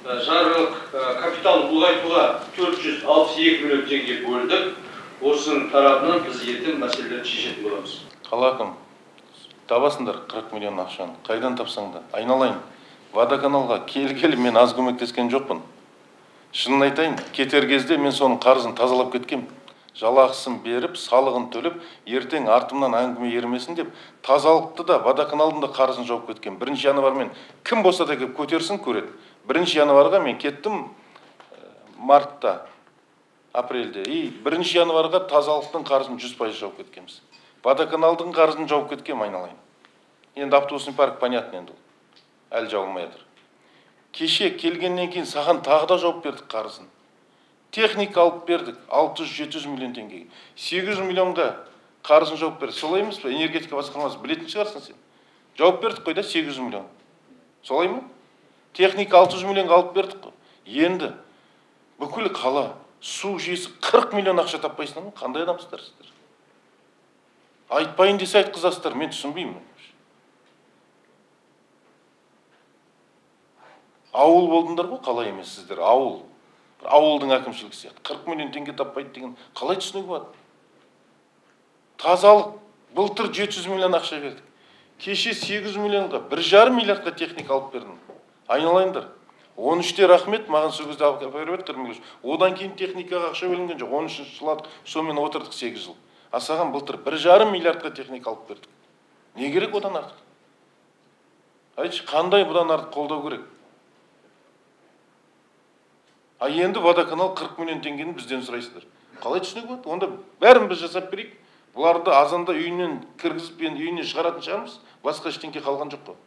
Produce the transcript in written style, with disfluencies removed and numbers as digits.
жарғылық капитал ұлғайтуға 462 миллион теңге бөлдік. Осының тарапынан біз ертең мәселелерді шешетін боламыз. Қала әкім, табасыңдар 40 миллион ақшаны. Қайдан тапсаңда? Айналайын. Водоканалға келгелі мен аз көмектескен жоқпын. Шынын айтайын, кетер кезде мен соның қарызын тазалап кеткем. Жалақысын беріп, салығын төлеп, ертең артымнан әңгіме ермесін деп, тазалықты да, водоканалдың да қарызын жауып кеткем. 1 январмен кім болса да кеп көтерсін көреді. 1 январға мен кеттім мартта, апрельде. 1 январға тазалықтың қарызын 100% жауып кеткеміз. Водоканалдың қарызын жауып кеткем, айналайын. Енді автобусный парк понятно енді. Әлі жауылмай жатыр. Кеше келгеннен кейін саған тағы да жауып бердік қарызын. Техника алып бердік 600-700 миллион теңгеге. 800 миллионға қарызын жауып бердік. Солай емес пе? Энергетика басқармасы білетін шығарсың сен. Жауып бердік қой да 800 миллион. Солай ма? Техника 600 миллионға алып бердік қой. Енді бүкіл қала су жүйесі 40 миллион ақша таппайсыңдар ма? Қандай адамсыздар сіздер? Айтпайын десе айтқызасыздар, мен түсінбеймін. Ауыл болдыңдар ғой, қалай емес сіздер, ауыл. Ауылдың әкімшілігі сияқты. 40 миллион теңге таппайды деген қалай түсінуге болады? Тазалық, былтыр 700 миллион ақша бердік. Кеше 800 миллионға, 1,5 миллиардқа техника алып бердім. Айналайындар. 13-те рахмет, маған сол кезде апарып еді. Одан кейін техникаға ақша бөлінген жоқ. 13-ші жылы сонымен отырдық 8 жыл. А саған былтыр 1,5 миллиардқа техника алып бердік. Не керек одан артық? Айтшы, қандай бұдан артық қолдау керек? А енді водоканал 40 миллион теңгені бізден сұрайсыздар. Қалай түсінуге болады? Онда бәрін біз жасап берейік. Бұларды азанда үйінен кіргізіп, үйінен шығаратын шығармыз. Басқа ештеңе қалған жоқ қой.